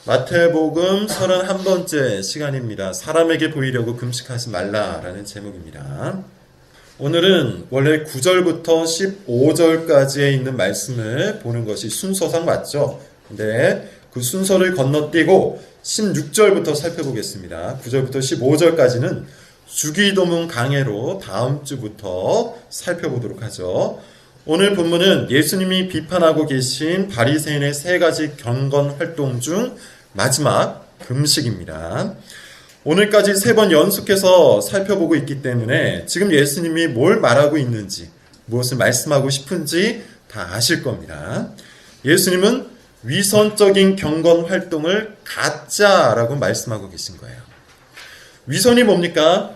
마태복음 31번째 시간입니다. 사람에게 보이려고 금식하지 말라라는 제목입니다. 오늘은 원래 9절부터 15절까지에 있는 말씀을 보는 것이 순서상 맞죠? 근데 그 순서를 건너뛰고 16절부터 살펴보겠습니다. 9절부터 15절까지는 주기도문 강해로 다음 주부터 살펴보도록 하죠. 오늘 본문은 예수님이 비판하고 계신 바리새인의 세 가지 경건 활동 중 마지막 금식입니다. 오늘까지 3번 연속해서 살펴보고 있기 때문에 지금 예수님이 뭘 말하고 있는지, 무엇을 말씀하고 싶은지 다 아실 겁니다. 예수님은 위선적인 경건 활동을 가짜라고 말씀하고 계신 거예요. 위선이 뭡니까?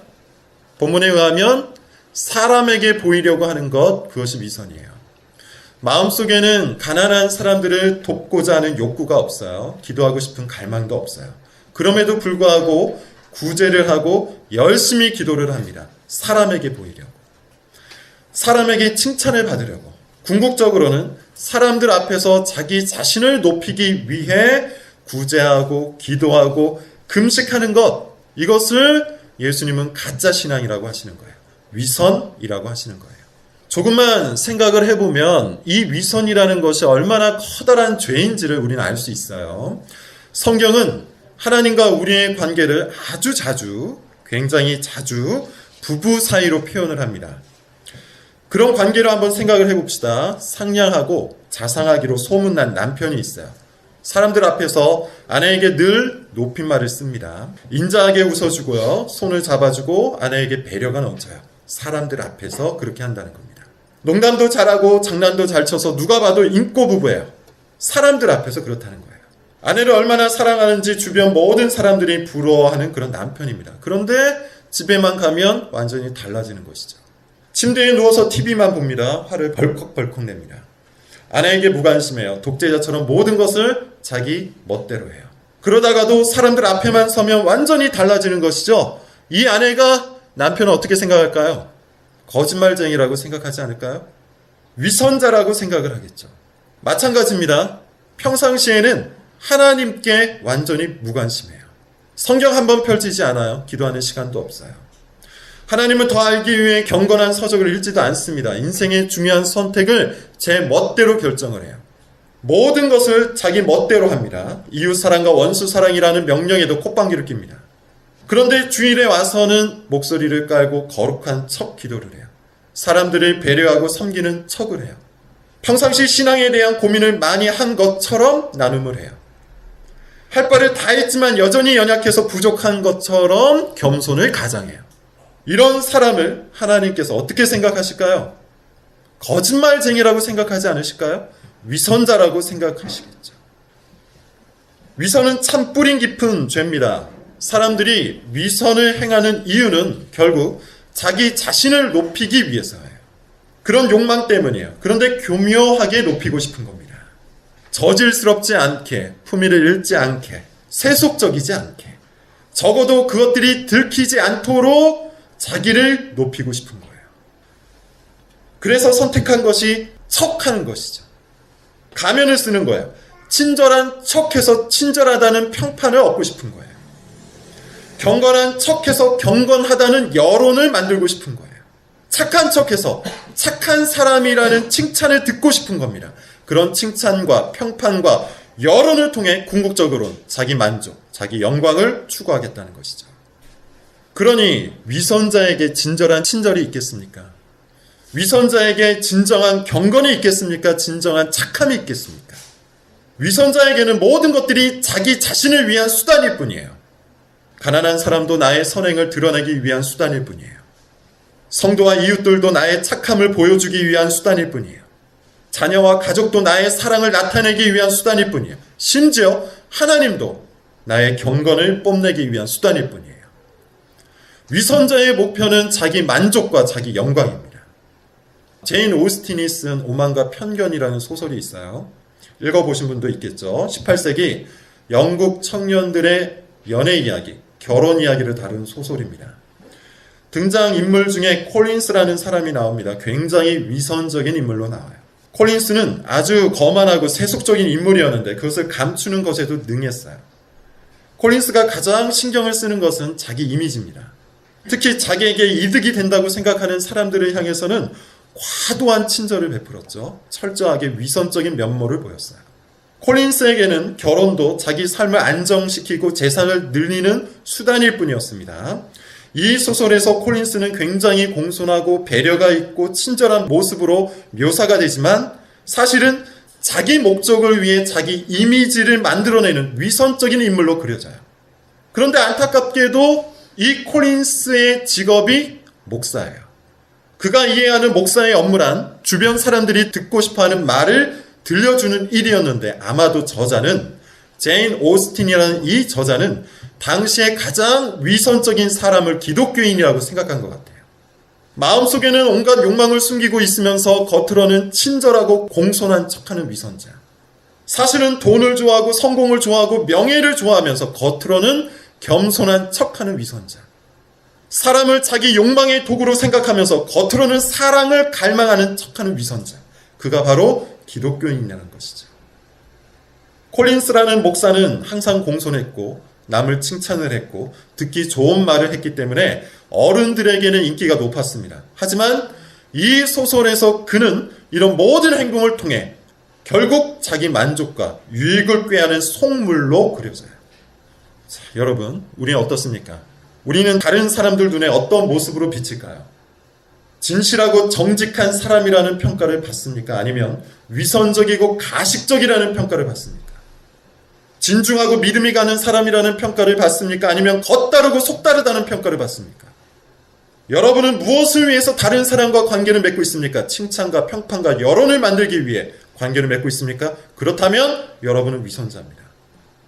본문에 의하면 사람에게 보이려고 하는 것, 그것이 위선이에요. 마음속에는 가난한 사람들을 돕고자 하는 욕구가 없어요. 기도하고 싶은 갈망도 없어요. 그럼에도 불구하고 구제를 하고 열심히 기도를 합니다. 사람에게 보이려고. 사람에게 칭찬을 받으려고. 궁극적으로는 사람들 앞에서 자기 자신을 높이기 위해 구제하고 기도하고 금식하는 것, 이것을 예수님은 가짜 신앙이라고 하시는 거예요. 위선이라고 하시는 거예요. 조금만 생각을 해보면 이 위선이라는 것이 얼마나 커다란 죄인지를 우리는 알 수 있어요. 성경은 하나님과 우리의 관계를 아주 자주, 굉장히 자주 부부 사이로 표현을 합니다. 그런 관계로 한번 생각을 해봅시다. 상냥하고 자상하기로 소문난 남편이 있어요. 사람들 앞에서 아내에게 늘 높임말을 씁니다. 인자하게 웃어주고요. 손을 잡아주고 아내에게 배려가 넘쳐요. 사람들 앞에서 그렇게 한다는 겁니다. 농담도 잘하고 장난도 잘 쳐서 누가 봐도 인꼬 부부예요. 사람들 앞에서 그렇다는 거예요. 아내를 얼마나 사랑하는지 주변 모든 사람들이 부러워하는 그런 남편입니다. 그런데 집에만 가면 완전히 달라지는 것이죠. 침대에 누워서 TV만 봅니다. 화를 벌컥벌컥 냅니다. 아내에게 무관심해요. 독재자처럼 모든 것을 자기 멋대로 해요. 그러다가도 사람들 앞에만 서면 완전히 달라지는 것이죠. 이 아내가 남편을 어떻게 생각할까요? 거짓말쟁이라고 생각하지 않을까요? 위선자라고 생각을 하겠죠. 마찬가지입니다. 평상시에는 하나님께 완전히 무관심해요. 성경 한번 펼치지 않아요. 기도하는 시간도 없어요. 하나님을 더 알기 위해 경건한 서적을 읽지도 않습니다. 인생의 중요한 선택을 제 멋대로 결정을 해요. 모든 것을 자기 멋대로 합니다. 이웃사랑과 원수사랑이라는 명령에도 콧방귀를 낍니다. 그런데 주일에 와서는 목소리를 깔고 거룩한 척 기도를 해요. 사람들을 배려하고 섬기는 척을 해요. 평상시 신앙에 대한 고민을 많이 한 것처럼 나눔을 해요. 할 바를 다 했지만 여전히 연약해서 부족한 것처럼 겸손을 가장해요. 이런 사람을 하나님께서 어떻게 생각하실까요? 거짓말쟁이라고 생각하지 않으실까요? 위선자라고 생각하시겠죠. 위선은 참 뿌린 깊은 죄입니다. 사람들이 위선을 행하는 이유는 결국 자기 자신을 높이기 위해서예요. 그런 욕망 때문이에요. 그런데 교묘하게 높이고 싶은 겁니다. 저질스럽지 않게, 품위를 잃지 않게, 세속적이지 않게, 적어도 그것들이 들키지 않도록 자기를 높이고 싶은 거예요. 그래서 선택한 것이 척하는 것이죠. 가면을 쓰는 거예요. 친절한 척해서 친절하다는 평판을 얻고 싶은 거예요. 경건한 척해서 경건하다는 여론을 만들고 싶은 거예요. 착한 척해서 착한 사람이라는 칭찬을 듣고 싶은 겁니다. 그런 칭찬과 평판과 여론을 통해 궁극적으로는 자기 만족, 자기 영광을 추구하겠다는 것이죠. 그러니 위선자에게 진정한 친절이 있겠습니까? 위선자에게 진정한 경건이 있겠습니까? 진정한 착함이 있겠습니까? 위선자에게는 모든 것들이 자기 자신을 위한 수단일 뿐이에요. 가난한 사람도 나의 선행을 드러내기 위한 수단일 뿐이에요. 성도와 이웃들도 나의 착함을 보여주기 위한 수단일 뿐이에요. 자녀와 가족도 나의 사랑을 나타내기 위한 수단일 뿐이에요. 심지어 하나님도 나의 경건을 뽐내기 위한 수단일 뿐이에요. 위선자의 목표는 자기 만족과 자기 영광입니다. 제인 오스틴이 쓴 오만과 편견이라는 소설이 있어요. 읽어보신 분도 있겠죠. 18세기 영국 청년들의 연애 이야기, 결혼 이야기를 다룬 소설입니다. 등장인물 중에 콜린스라는 사람이 나옵니다. 굉장히 위선적인 인물로 나와요. 콜린스는 아주 거만하고 세속적인 인물이었는데 그것을 감추는 것에도 능했어요. 콜린스가 가장 신경을 쓰는 것은 자기 이미지입니다. 특히 자기에게 이득이 된다고 생각하는 사람들을 향해서는 과도한 친절을 베풀었죠. 철저하게 위선적인 면모를 보였어요. 콜린스에게는 결혼도 자기 삶을 안정시키고 재산을 늘리는 수단일 뿐이었습니다. 이 소설에서 콜린스는 굉장히 공손하고 배려가 있고 친절한 모습으로 묘사가 되지만 사실은 자기 목적을 위해 자기 이미지를 만들어내는 위선적인 인물로 그려져요. 그런데 안타깝게도 이 콜린스의 직업이 목사예요. 그가 이해하는 목사의 업무란 주변 사람들이 듣고 싶어하는 말을 들려주는 일이었는데 아마도 저자는 제인 오스틴이라는 이 저자는 당시에 가장 위선적인 사람을 기독교인이라고 생각한 것 같아요. 마음속에는 온갖 욕망을 숨기고 있으면서 겉으로는 친절하고 공손한 척하는 위선자. 사실은 돈을 좋아하고 성공을 좋아하고 명예를 좋아하면서 겉으로는 겸손한 척하는 위선자. 사람을 자기 욕망의 도구로 생각하면서 겉으로는 사랑을 갈망하는 척하는 위선자. 그가 바로 기독교인이라는 것이죠. 콜린스라는 목사는 항상 공손했고 남을 칭찬을 했고 듣기 좋은 말을 했기 때문에 어른들에게는 인기가 높았습니다. 하지만 이 소설에서 그는 이런 모든 행동을 통해 결국 자기 만족과 유익을 꾀하는 속물로 그려져요. 자, 여러분, 우리는 어떻습니까? 우리는 다른 사람들 눈에 어떤 모습으로 비칠까요? 진실하고 정직한 사람이라는 평가를 받습니까? 아니면 위선적이고 가식적이라는 평가를 받습니까? 진중하고 믿음이 가는 사람이라는 평가를 받습니까? 아니면 겉다르고 속다르다는 평가를 받습니까? 여러분은 무엇을 위해서 다른 사람과 관계를 맺고 있습니까? 칭찬과 평판과 여론을 만들기 위해 관계를 맺고 있습니까? 그렇다면 여러분은 위선자입니다.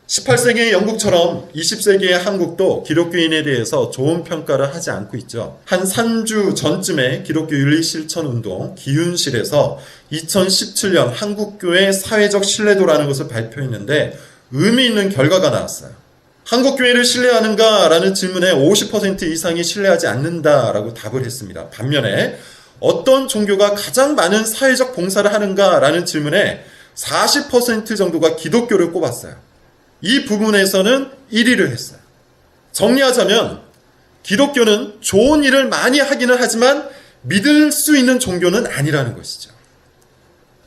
18세기의 영국처럼 20세기의 한국도 기독교인에 대해서 좋은 평가를 하지 않고 있죠. 한 3주 전쯤에 기독교 윤리실천운동 기윤실에서 2017년 한국교회 사회적 신뢰도라는 것을 발표했는데 의미 있는 결과가 나왔어요. 한국교회를 신뢰하는가라는 질문에 50% 이상이 신뢰하지 않는다라고 답을 했습니다. 반면에 어떤 종교가 가장 많은 사회적 봉사를 하는가라는 질문에 40% 정도가 기독교를 꼽았어요. 이 부분에서는 1위를 했어요. 정리하자면 기독교는 좋은 일을 많이 하기는 하지만 믿을 수 있는 종교는 아니라는 것이죠.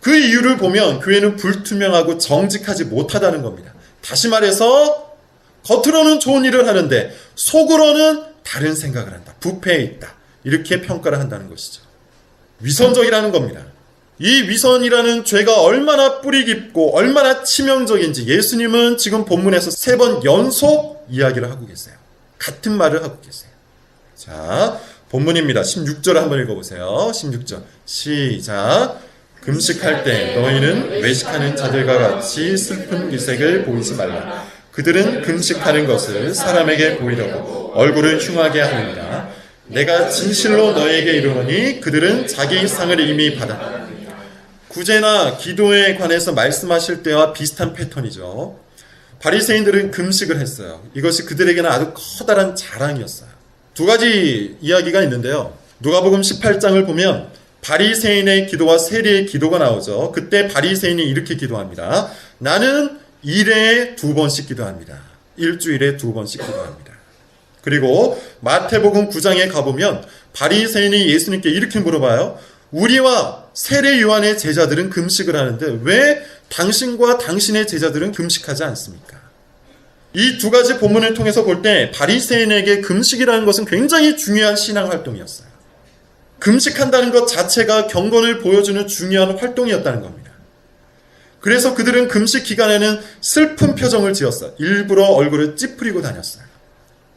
그 이유를 보면 교회는 불투명하고 정직하지 못하다는 겁니다. 다시 말해서 겉으로는 좋은 일을 하는데 속으로는 다른 생각을 한다. 부패해 있다. 이렇게 평가를 한다는 것이죠. 위선적이라는 겁니다. 이 위선이라는 죄가 얼마나 뿌리 깊고 얼마나 치명적인지 예수님은 지금 본문에서 3번 연속 이야기를 하고 계세요. 같은 말을 하고 계세요. 자, 본문입니다. 16절 한번 읽어보세요. 16절 시작. 금식할 때 너희는 외식하는 자들과 같이 슬픈 기색을 보이지 말라. 그들은 금식하는 것을 사람에게 보이려고 얼굴을 흉하게 하느니라. 내가 진실로 너희에게 이르노니 그들은 자기 상을 이미 받았다. 구제나 기도에 관해서 말씀하실 때와 비슷한 패턴이죠. 바리새인들은 금식을 했어요. 이것이 그들에게는 아주 커다란 자랑이었어요. 2가지 이야기가 있는데요. 누가복음 18장을 보면 바리새인의 기도와 세리의 기도가 나오죠. 그때 바리새인이 이렇게 기도합니다. 나는 일회에 2번씩 기도합니다. 일주일에 2번씩 기도합니다. 그리고 마태복음 9장에 가보면 바리새인이 예수님께 이렇게 물어봐요. 우리와 세례 요한의 제자들은 금식을 하는데 왜 당신과 당신의 제자들은 금식하지 않습니까? 이 2가지 본문을 통해서 볼 때 바리새인에게 금식이라는 것은 굉장히 중요한 신앙 활동이었어요. 금식한다는 것 자체가 경건을 보여주는 중요한 활동이었다는 겁니다. 그래서 그들은 금식 기간에는 슬픈 표정을 지었어요. 일부러 얼굴을 찌푸리고 다녔어요.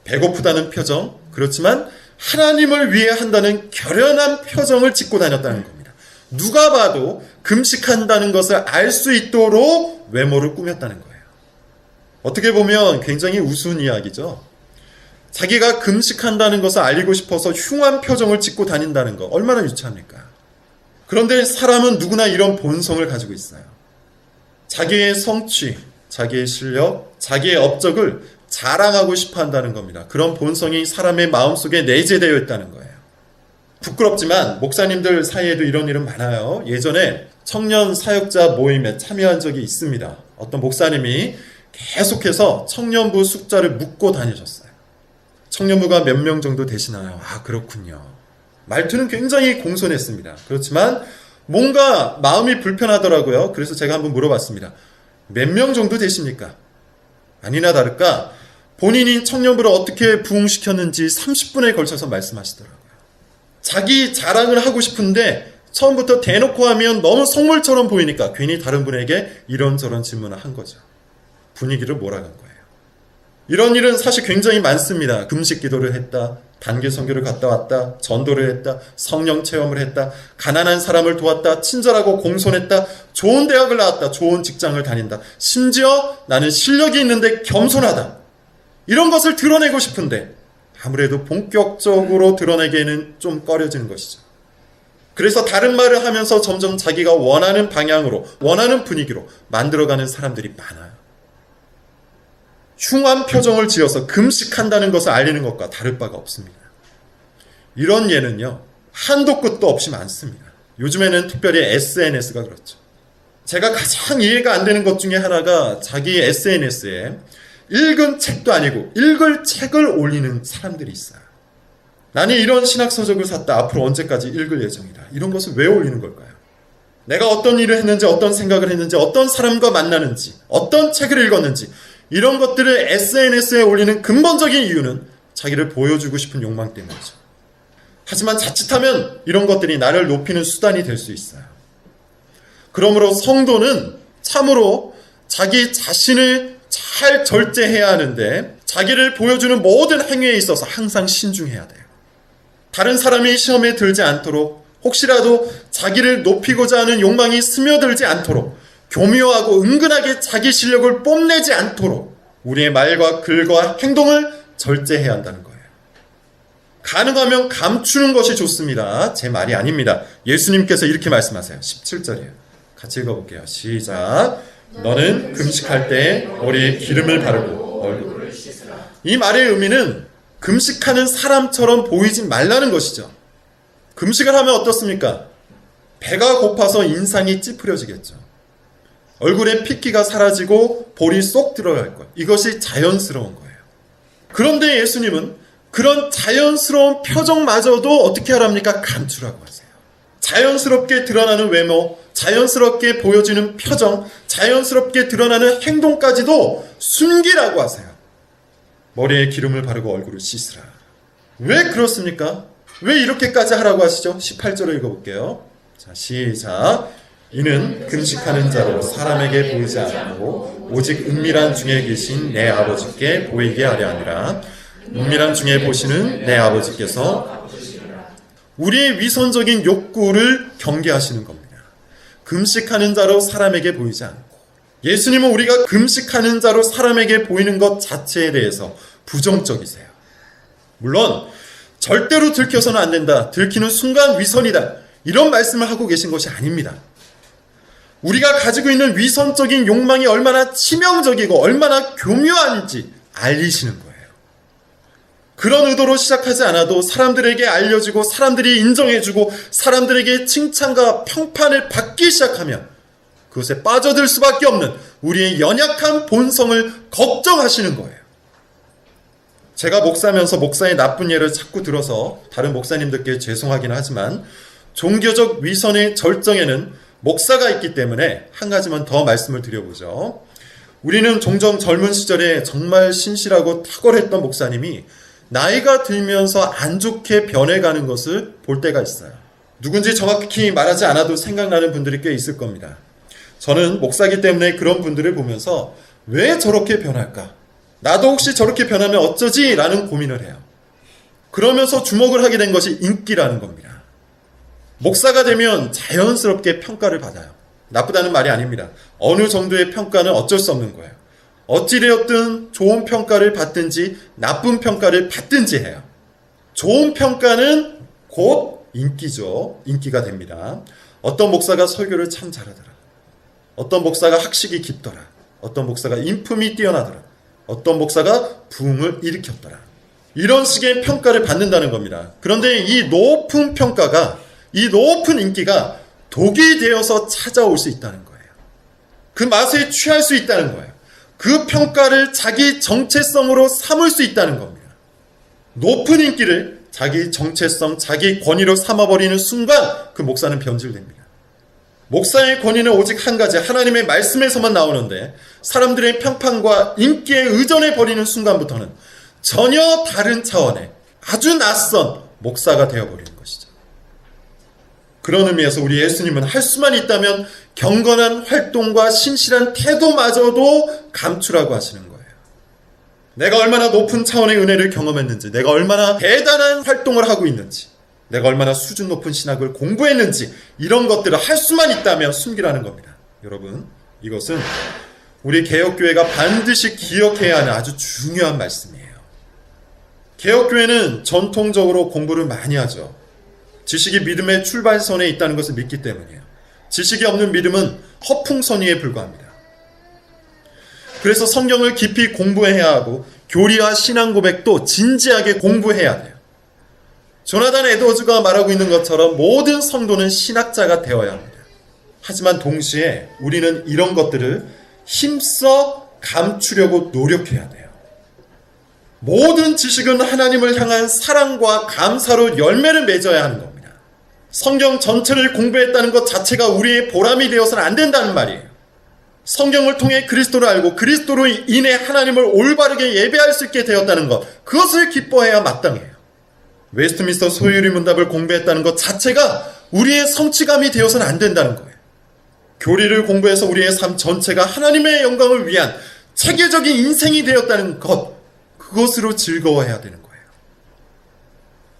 배고프다는 표정, 그렇지만 하나님을 위해 한다는 결연한 표정을 짓고 다녔다는 겁니다. 누가 봐도 금식한다는 것을 알 수 있도록 외모를 꾸몄다는 거예요. 어떻게 보면 굉장히 우스운 이야기죠. 자기가 금식한다는 것을 알리고 싶어서 흉한 표정을 짓고 다닌다는 거 얼마나 유치합니까? 그런데 사람은 누구나 이런 본성을 가지고 있어요. 자기의 성취, 자기의 실력, 자기의 업적을 자랑하고 싶어 한다는 겁니다. 그런 본성이 사람의 마음속에 내재되어 있다는 거예요. 부끄럽지만 목사님들 사이에도 이런 일은 많아요. 예전에 청년 사역자 모임에 참여한 적이 있습니다. 어떤 목사님이 계속해서 청년부 숫자를 묻고 다니셨어요. 청년부가 몇 명 정도 되시나요? 아, 그렇군요. 말투는 굉장히 공손했습니다. 그렇지만 뭔가 마음이 불편하더라고요. 그래서 제가 한번 물어봤습니다. 몇 명 정도 되십니까? 아니나 다를까 본인이 청년부를 어떻게 부흥시켰는지 30분에 걸쳐서 말씀하시더라고요. 자기 자랑을 하고 싶은데 처음부터 대놓고 하면 너무 속물처럼 보이니까 괜히 다른 분에게 이런저런 질문을 한 거죠. 분위기를 몰아간 거예요. 이런 일은 사실 굉장히 많습니다. 금식 기도를 했다, 단기 선교를 갔다 왔다, 전도를 했다, 성령 체험을 했다, 가난한 사람을 도왔다, 친절하고 공손했다, 좋은 대학을 나왔다, 좋은 직장을 다닌다, 심지어 나는 실력이 있는데 겸손하다. 이런 것을 드러내고 싶은데 아무래도 본격적으로 드러내기에는 좀 꺼려지는 것이죠. 그래서 다른 말을 하면서 점점 자기가 원하는 방향으로, 원하는 분위기로 만들어가는 사람들이 많아요. 흉한 표정을 지어서 금식한다는 것을 알리는 것과 다를 바가 없습니다. 이런 예는요, 한도 끝도 없이 많습니다. 요즘에는 특별히 SNS가 그렇죠. 제가 가장 이해가 안 되는 것 중에 하나가 자기 SNS에 읽은 책도 아니고 읽을 책을 올리는 사람들이 있어요. 나는 이런 신학서적을 샀다. 앞으로 언제까지 읽을 예정이다. 이런 것을 왜 올리는 걸까요? 내가 어떤 일을 했는지, 어떤 생각을 했는지, 어떤 사람과 만나는지, 어떤 책을 읽었는지 이런 것들을 SNS에 올리는 근본적인 이유는 자기를 보여주고 싶은 욕망 때문이죠. 하지만 자칫하면 이런 것들이 나를 높이는 수단이 될 수 있어요. 그러므로 성도는 참으로 자기 자신을 잘 절제해야 하는데 자기를 보여주는 모든 행위에 있어서 항상 신중해야 돼요. 다른 사람이 시험에 들지 않도록, 혹시라도 자기를 높이고자 하는 욕망이 스며들지 않도록, 교묘하고 은근하게 자기 실력을 뽐내지 않도록 우리의 말과 글과 행동을 절제해야 한다는 거예요. 가능하면 감추는 것이 좋습니다. 제 말이 아닙니다. 예수님께서 이렇게 말씀하세요. 17절이에요. 같이 읽어볼게요. 시작. 너는 금식할 때 머리에 기름을 바르고 얼굴을 씻으라. 이 말의 의미는 금식하는 사람처럼 보이지 말라는 것이죠. 금식을 하면 어떻습니까? 배가 고파서 인상이 찌푸려지겠죠. 얼굴에 핏기가 사라지고 볼이 쏙 들어갈 거예요. 이것이 자연스러운 거예요. 그런데 예수님은 그런 자연스러운 표정마저도 어떻게 하랍니까? 감추라고 하세요. 자연스럽게 드러나는 외모, 자연스럽게 보여지는 표정, 자연스럽게 드러나는 행동까지도 숨기라고 하세요. 머리에 기름을 바르고 얼굴을 씻으라. 왜 그렇습니까? 왜 이렇게까지 하라고 하시죠? 18절을 읽어볼게요. 자, 시작. 이는 금식하는 자로 사람에게 보이지 않고 오직 은밀한 중에 계신 내 아버지께 보이게 하려 하니라. 은밀한 중에 보시는 내 아버지께서 우리의 위선적인 욕구를 경계하시는 겁니다. 금식하는 자로 사람에게 보이지 않고, 예수님은 우리가 금식하는 자로 사람에게 보이는 것 자체에 대해서 부정적이세요. 물론 절대로 들켜서는 안 된다, 들키는 순간 위선이다, 이런 말씀을 하고 계신 것이 아닙니다. 우리가 가지고 있는 위선적인 욕망이 얼마나 치명적이고 얼마나 교묘한지 알리시는 거예요. 그런 의도로 시작하지 않아도 사람들에게 알려지고 사람들이 인정해주고 사람들에게 칭찬과 평판을 받기 시작하면 그것에 빠져들 수밖에 없는 우리의 연약한 본성을 걱정하시는 거예요. 제가 목사면서 목사의 나쁜 예를 자꾸 들어서 다른 목사님들께 죄송하긴 하지만 종교적 위선의 절정에는 목사가 있기 때문에 한 가지만 더 말씀을 드려보죠. 우리는 종종 젊은 시절에 정말 신실하고 탁월했던 목사님이 나이가 들면서 안 좋게 변해가는 것을 볼 때가 있어요. 누군지 정확히 말하지 않아도 생각나는 분들이 꽤 있을 겁니다. 저는 목사이기 때문에 그런 분들을 보면서 왜 저렇게 변할까? 나도 혹시 저렇게 변하면 어쩌지? 라는 고민을 해요. 그러면서 주목을 하게 된 것이 인기라는 겁니다. 목사가 되면 자연스럽게 평가를 받아요. 나쁘다는 말이 아닙니다. 어느 정도의 평가는 어쩔 수 없는 거예요. 어찌되었든 좋은 평가를 받든지 나쁜 평가를 받든지 해요. 좋은 평가는 곧 인기죠. 인기가 됩니다. 어떤 목사가 설교를 참 잘하더라. 어떤 목사가 학식이 깊더라. 어떤 목사가 인품이 뛰어나더라. 어떤 목사가 부흥을 일으켰더라. 이런 식의 평가를 받는다는 겁니다. 그런데 이 높은 평가가, 이 높은 인기가 독이 되어서 찾아올 수 있다는 거예요. 그 맛에 취할 수 있다는 거예요. 그 평가를 자기 정체성으로 삼을 수 있다는 겁니다. 높은 인기를 자기 정체성, 자기 권위로 삼아버리는 순간 그 목사는 변질됩니다. 목사의 권위는 오직 한 가지, 하나님의 말씀에서만 나오는데 사람들의 평판과 인기에 의존해버리는 순간부터는 전혀 다른 차원의 아주 낯선 목사가 되어버리는 것이죠. 그런 의미에서 우리 예수님은 할 수만 있다면 경건한 활동과 신실한 태도마저도 감추라고 하시는 거예요. 내가 얼마나 높은 차원의 은혜를 경험했는지, 내가 얼마나 대단한 활동을 하고 있는지, 내가 얼마나 수준 높은 신학을 공부했는지, 이런 것들을 할 수만 있다면 숨기라는 겁니다. 여러분, 이것은 우리 개혁교회가 반드시 기억해야 하는 아주 중요한 말씀이에요. 개혁교회는 전통적으로 공부를 많이 하죠. 지식이 믿음의 출발선에 있다는 것을 믿기 때문이에요. 지식이 없는 믿음은 허풍선의에 불과합니다. 그래서 성경을 깊이 공부해야 하고 교리와 신앙 고백도 진지하게 공부해야 돼요. 조나단 에드워즈가 말하고 있는 것처럼 모든 성도는 신학자가 되어야 합니다. 하지만 동시에 우리는 이런 것들을 힘써 감추려고 노력해야 돼요. 모든 지식은 하나님을 향한 사랑과 감사로 열매를 맺어야 하는 겁니다. 성경 전체를 공부했다는 것 자체가 우리의 보람이 되어서는 안 된다는 말이에요. 성경을 통해 그리스도를 알고 그리스도로 인해 하나님을 올바르게 예배할 수 있게 되었다는 것, 그것을 기뻐해야 마땅해요. 웨스트민스터 소유리 문답을 공부했다는 것 자체가 우리의 성취감이 되어서는 안 된다는 거예요. 교리를 공부해서 우리의 삶 전체가 하나님의 영광을 위한 체계적인 인생이 되었다는 것, 그것으로 즐거워해야 되는 거예요.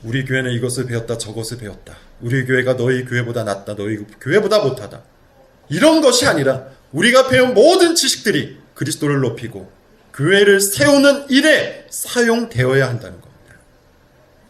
우리 교회는 이것을 배웠다, 저것을 배웠다. 우리 교회가 너희 교회보다 낫다, 너희 교회보다 못하다. 이런 것이 아니라 우리가 배운 모든 지식들이 그리스도를 높이고 교회를 세우는 일에 사용되어야 한다는 겁니다.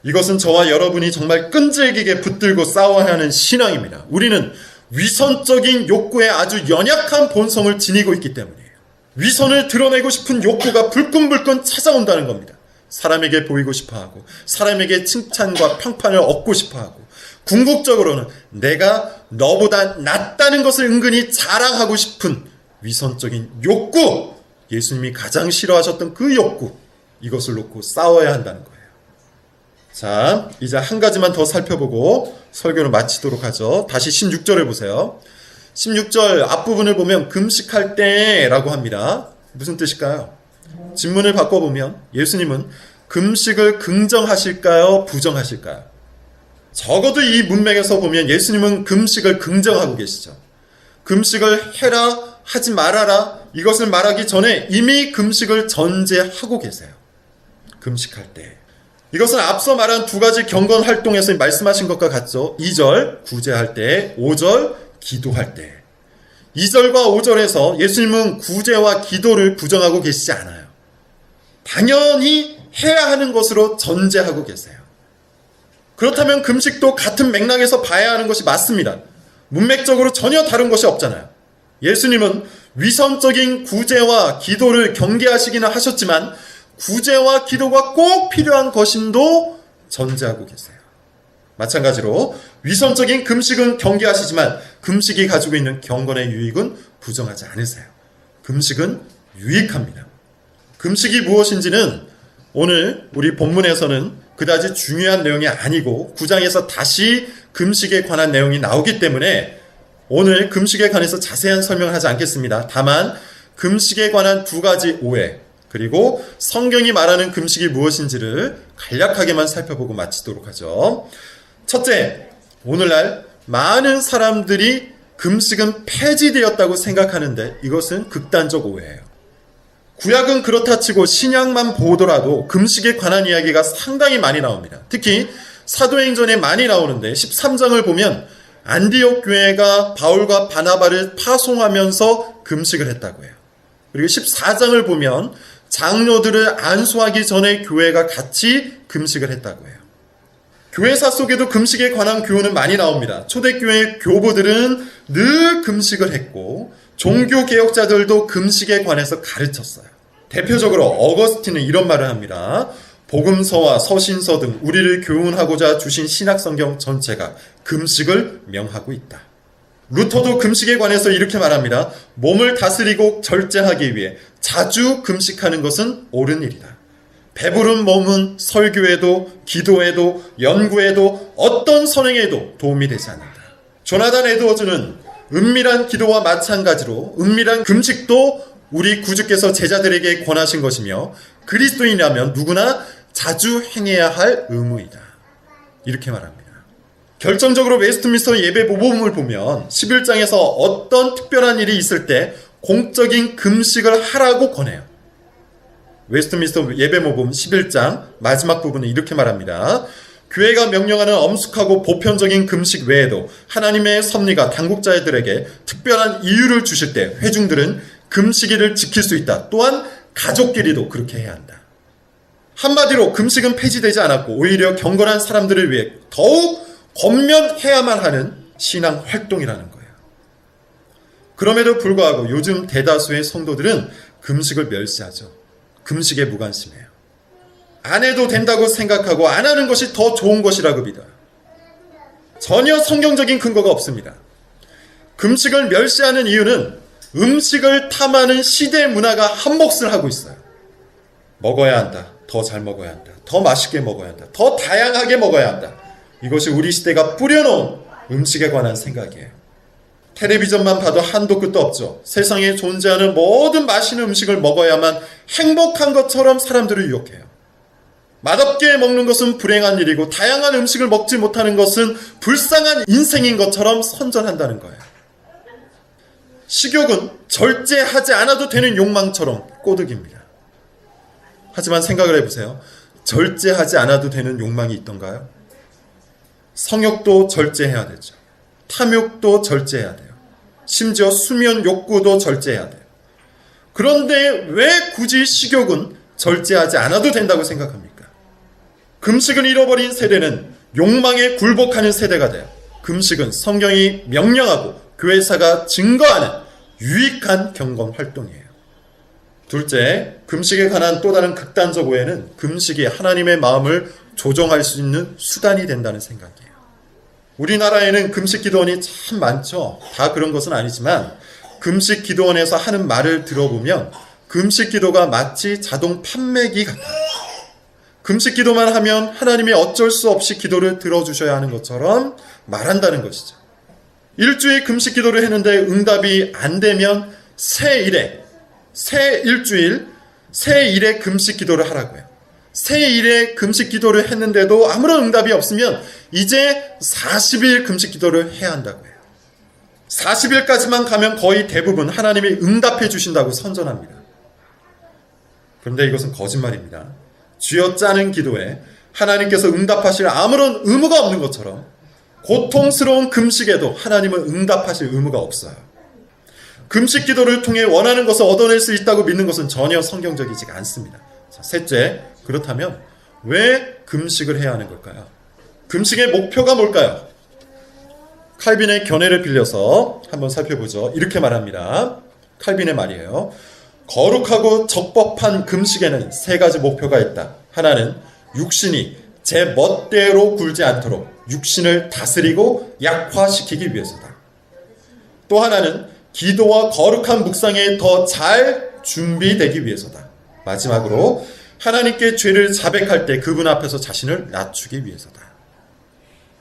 이것은 저와 여러분이 정말 끈질기게 붙들고 싸워야 하는 신앙입니다. 우리는 위선적인 욕구에 아주 연약한 본성을 지니고 있기 때문이에요. 위선을 드러내고 싶은 욕구가 불끈불끈 찾아온다는 겁니다. 사람에게 보이고 싶어하고 사람에게 칭찬과 평판을 얻고 싶어하고 궁극적으로는 내가 너보다 낫다는 것을 은근히 자랑하고 싶은 위선적인 욕구, 예수님이 가장 싫어하셨던 그 욕구, 이것을 놓고 싸워야 한다는 거예요. 자, 이제 한 가지만 더 살펴보고 설교를 마치도록 하죠. 다시 16절을 보세요. 16절 앞부분을 보면 금식할 때라고 합니다. 무슨 뜻일까요? 진문을 바꿔보면 예수님은 금식을 긍정하실까요? 부정하실까요? 적어도 이 문맥에서 보면 예수님은 금식을 긍정하고 계시죠. 금식을 해라, 하지 말아라, 이것을 말하기 전에 이미 금식을 전제하고 계세요. 금식할 때. 이것은 앞서 말한 두 가지 경건 활동에서 말씀하신 것과 같죠. 2절 구제할 때, 5절 기도할 때. 2절과 5절에서 예수님은 구제와 기도를 부정하고 계시지 않아요. 당연히 해야 하는 것으로 전제하고 계세요. 그렇다면 금식도 같은 맥락에서 봐야 하는 것이 맞습니다. 문맥적으로 전혀 다른 것이 없잖아요. 예수님은 위선적인 구제와 기도를 경계하시기는 하셨지만 구제와 기도가 꼭 필요한 것임도 전제하고 계세요. 마찬가지로 위선적인 금식은 경계하시지만 금식이 가지고 있는 경건의 유익은 부정하지 않으세요. 금식은 유익합니다. 금식이 무엇인지는 오늘 우리 본문에서는 그다지 중요한 내용이 아니고 9장에서 다시 금식에 관한 내용이 나오기 때문에 오늘 금식에 관해서 자세한 설명을 하지 않겠습니다. 다만 금식에 관한 두 가지 오해, 그리고 성경이 말하는 금식이 무엇인지를 간략하게만 살펴보고 마치도록 하죠. 첫째, 오늘날 많은 사람들이 금식은 폐지되었다고 생각하는데 이것은 극단적 오해예요. 구약은 그렇다 치고 신약만 보더라도 금식에 관한 이야기가 상당히 많이 나옵니다. 특히 사도행전에 많이 나오는데 13장을 보면 안디옥 교회가 바울과 바나바를 파송하면서 금식을 했다고 해요. 그리고 14장을 보면 장로들을 안수하기 전에 교회가 같이 금식을 했다고 해요. 교회사 속에도 금식에 관한 교훈은 많이 나옵니다. 초대교회 교보들은 늘 금식을 했고 종교개혁자들도 금식에 관해서 가르쳤어요. 대표적으로 어거스틴은 이런 말을 합니다. 복음서와 서신서 등 우리를 교훈하고자 주신 신약성경 전체가 금식을 명하고 있다. 루터도 금식에 관해서 이렇게 말합니다. 몸을 다스리고 절제하기 위해 자주 금식하는 것은 옳은 일이다. 배부른 몸은 설교에도 기도에도 연구에도 어떤 선행에도 도움이 되지 않는다. 조나단 에드워즈는 은밀한 기도와 마찬가지로 은밀한 금식도 우리 구주께서 제자들에게 권하신 것이며 그리스도인이라면 누구나 자주 행해야 할 의무이다. 이렇게 말합니다. 결정적으로 웨스트민스터 예배 모범을 보면 11장에서 어떤 특별한 일이 있을 때 공적인 금식을 하라고 권해요. 웨스트민스터 예배 모범 11장 마지막 부분은 이렇게 말합니다. 교회가 명령하는 엄숙하고 보편적인 금식 외에도 하나님의 섭리가 당국자들에게 특별한 이유를 주실 때 회중들은 금식일을 지킬 수 있다. 또한 가족끼리도 그렇게 해야 한다. 한마디로 금식은 폐지되지 않았고 오히려 경건한 사람들을 위해 더욱 권면해야만 하는 신앙 활동이라는 거예요. 그럼에도 불구하고 요즘 대다수의 성도들은 금식을 멸시하죠. 금식에 무관심해요. 안 해도 된다고 생각하고 안 하는 것이 더 좋은 것이라고 믿어요. 전혀 성경적인 근거가 없습니다. 금식을 멸시하는 이유는 음식을 탐하는 시대 문화가 한몫을 하고 있어요. 먹어야 한다. 더 잘 먹어야 한다. 더 맛있게 먹어야 한다. 더 다양하게 먹어야 한다. 이것이 우리 시대가 뿌려놓은 음식에 관한 생각이에요. 텔레비전만 봐도 한도 끝도 없죠. 세상에 존재하는 모든 맛있는 음식을 먹어야만 행복한 것처럼 사람들을 유혹해요. 맛없게 먹는 것은 불행한 일이고 다양한 음식을 먹지 못하는 것은 불쌍한 인생인 것처럼 선전한다는 거예요. 식욕은 절제하지 않아도 되는 욕망처럼 꼬드깁니다. 하지만 생각을 해보세요. 절제하지 않아도 되는 욕망이 있던가요? 성욕도 절제해야 되죠. 탐욕도 절제해야 돼요. 심지어 수면 욕구도 절제해야 돼요. 그런데 왜 굳이 식욕은 절제하지 않아도 된다고 생각합니까? 금식을 잃어버린 세대는 욕망에 굴복하는 세대가 돼요. 금식은 성경이 명령하고 교회사가 증거하는 유익한 경건 활동이에요. 둘째, 금식에 관한 또 다른 극단적 오해는 금식이 하나님의 마음을 조정할 수 있는 수단이 된다는 생각이에요. 우리나라에는 금식 기도원이 참 많죠. 다 그런 것은 아니지만 금식 기도원에서 하는 말을 들어보면 금식 기도가 마치 자동 판매기 같아요. 금식 기도만 하면 하나님이 어쩔 수 없이 기도를 들어주셔야 하는 것처럼 말한다는 것이죠. 일주일 금식 기도를 했는데 응답이 안 되면 새 일주일 금식 기도를 하라고요. 새 일에 금식 기도를 했는데도 아무런 응답이 없으면 이제 40일 금식 기도를 해야 한다고 해요. 40일까지만 가면 거의 대부분 하나님이 응답해 주신다고 선전합니다. 그런데 이것은 거짓말입니다. 쥐어짜는 기도에 하나님께서 응답하실 아무런 의무가 없는 것처럼 고통스러운 금식에도 하나님은 응답하실 의무가 없어요. 금식 기도를 통해 원하는 것을 얻어낼 수 있다고 믿는 것은 전혀 성경적이지 않습니다. 자, 셋째, 그렇다면 왜 금식을 해야 하는 걸까요? 금식의 목표가 뭘까요? 칼빈의 견해를 빌려서 한번 살펴보죠. 이렇게 말합니다. 칼빈의 말이에요. 거룩하고 적법한 금식에는 세 가지 목표가 있다. 하나는 육신이 제 멋대로 굴지 않도록 육신을 다스리고 약화시키기 위해서다. 또 하나는 기도와 거룩한 묵상에 더 잘 준비되기 위해서다. 마지막으로 하나님께 죄를 자백할 때 그분 앞에서 자신을 낮추기 위해서다.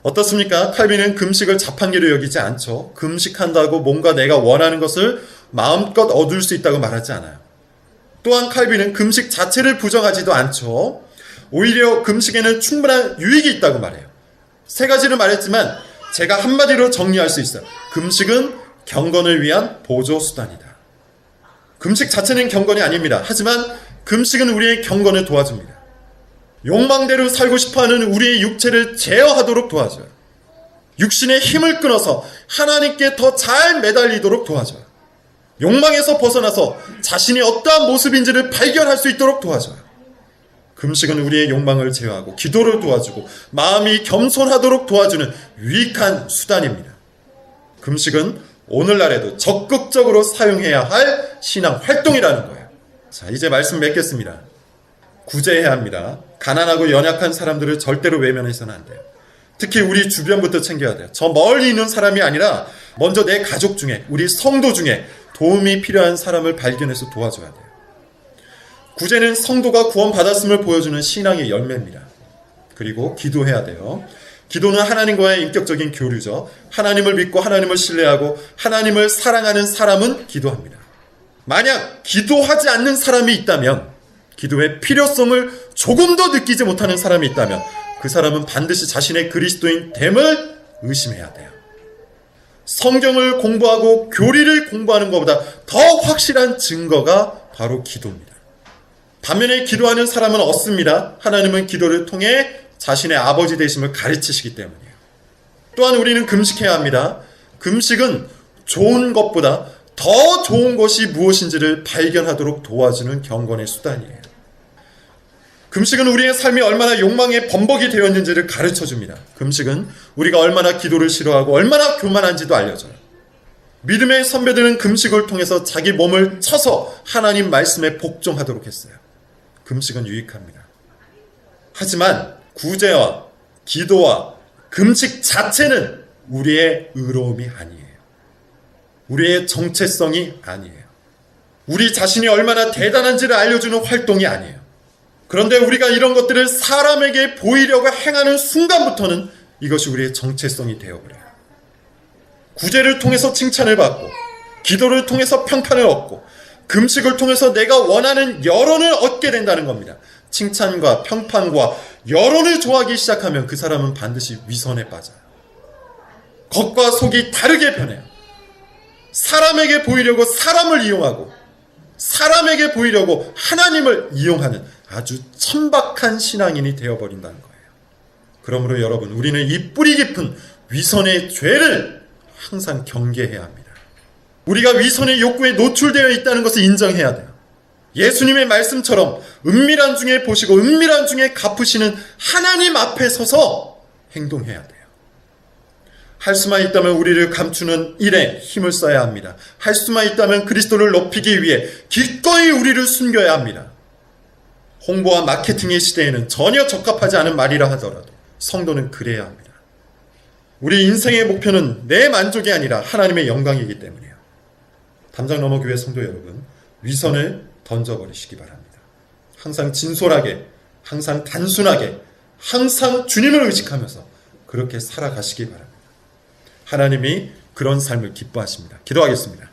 어떻습니까? 칼빈은 금식을 자판기로 여기지 않죠. 금식한다고 뭔가 내가 원하는 것을 마음껏 얻을 수 있다고 말하지 않아요. 또한 칼빈은 금식 자체를 부정하지도 않죠. 오히려 금식에는 충분한 유익이 있다고 말해요. 세 가지를 말했지만 제가 한마디로 정리할 수 있어요. 금식은 경건을 위한 보조수단이다. 금식 자체는 경건이 아닙니다. 하지만 금식은 우리의 경건을 도와줍니다. 욕망대로 살고 싶어하는 우리의 육체를 제어하도록 도와줘요. 육신의 힘을 끊어서 하나님께 더 잘 매달리도록 도와줘요. 욕망에서 벗어나서 자신이 어떠한 모습인지를 발견할 수 있도록 도와줘요. 금식은 우리의 욕망을 제어하고 기도를 도와주고 마음이 겸손하도록 도와주는 유익한 수단입니다. 금식은 오늘날에도 적극적으로 사용해야 할 신앙 활동이라는 거예요. 자, 이제 말씀 맺겠습니다. 구제해야 합니다. 가난하고 연약한 사람들을 절대로 외면해서는 안 돼요. 특히 우리 주변부터 챙겨야 돼요. 저 멀리 있는 사람이 아니라 먼저 내 가족 중에, 우리 성도 중에 도움이 필요한 사람을 발견해서 도와줘야 돼요. 구제는 성도가 구원받았음을 보여주는 신앙의 열매입니다. 그리고 기도해야 돼요. 기도는 하나님과의 인격적인 교류죠. 하나님을 믿고 하나님을 신뢰하고 하나님을 사랑하는 사람은 기도합니다. 만약 기도하지 않는 사람이 있다면, 기도의 필요성을 조금 더 느끼지 못하는 사람이 있다면 그 사람은 반드시 자신의 그리스도인 됨을 의심해야 돼요. 성경을 공부하고 교리를 공부하는 것보다 더 확실한 증거가 바로 기도입니다. 반면에 기도하는 사람은 없습니다. 하나님은 기도를 통해 자신의 아버지 되심을 가르치시기 때문이에요. 또한 우리는 금식해야 합니다. 금식은 좋은 것보다 더 좋은 것이 무엇인지를 발견하도록 도와주는 경건의 수단이에요. 금식은 우리의 삶이 얼마나 욕망의 범벅이 되었는지를 가르쳐줍니다. 금식은 우리가 얼마나 기도를 싫어하고 얼마나 교만한지도 알려줘요. 믿음의 선배들은 금식을 통해서 자기 몸을 쳐서 하나님 말씀에 복종하도록 했어요. 금식은 유익합니다. 하지만 구제와 기도와 금식 자체는 우리의 의로움이 아니에요. 우리의 정체성이 아니에요. 우리 자신이 얼마나 대단한지를 알려주는 활동이 아니에요. 그런데 우리가 이런 것들을 사람에게 보이려고 행하는 순간부터는 이것이 우리의 정체성이 되어버려요. 구제를 통해서 칭찬을 받고, 기도를 통해서 평판을 얻고, 금식을 통해서 내가 원하는 여론을 얻게 된다는 겁니다. 칭찬과 평판과 여론을 좋아하기 시작하면 그 사람은 반드시 위선에 빠져요. 겉과 속이 다르게 변해요. 사람에게 보이려고 사람을 이용하고, 사람에게 보이려고 하나님을 이용하는 아주 천박한 신앙인이 되어버린다는 거예요. 그러므로 여러분, 우리는 이 뿌리 깊은 위선의 죄를 항상 경계해야 합니다. 우리가 위선의 욕구에 노출되어 있다는 것을 인정해야 돼요. 예수님의 말씀처럼 은밀한 중에 보시고 은밀한 중에 갚으시는 하나님 앞에 서서 행동해야 돼요. 할 수만 있다면 우리를 감추는 일에 힘을 써야 합니다. 할 수만 있다면 그리스도를 높이기 위해 기꺼이 우리를 숨겨야 합니다. 홍보와 마케팅의 시대에는 전혀 적합하지 않은 말이라 하더라도 성도는 그래야 합니다. 우리 인생의 목표는 내 만족이 아니라 하나님의 영광이기 때문이에요. 담장너머교회 성도 여러분, 위선을 던져버리시기 바랍니다. 항상 진솔하게, 항상 단순하게, 항상 주님을 의식하면서 그렇게 살아가시기 바랍니다. 하나님이 그런 삶을 기뻐하십니다. 기도하겠습니다.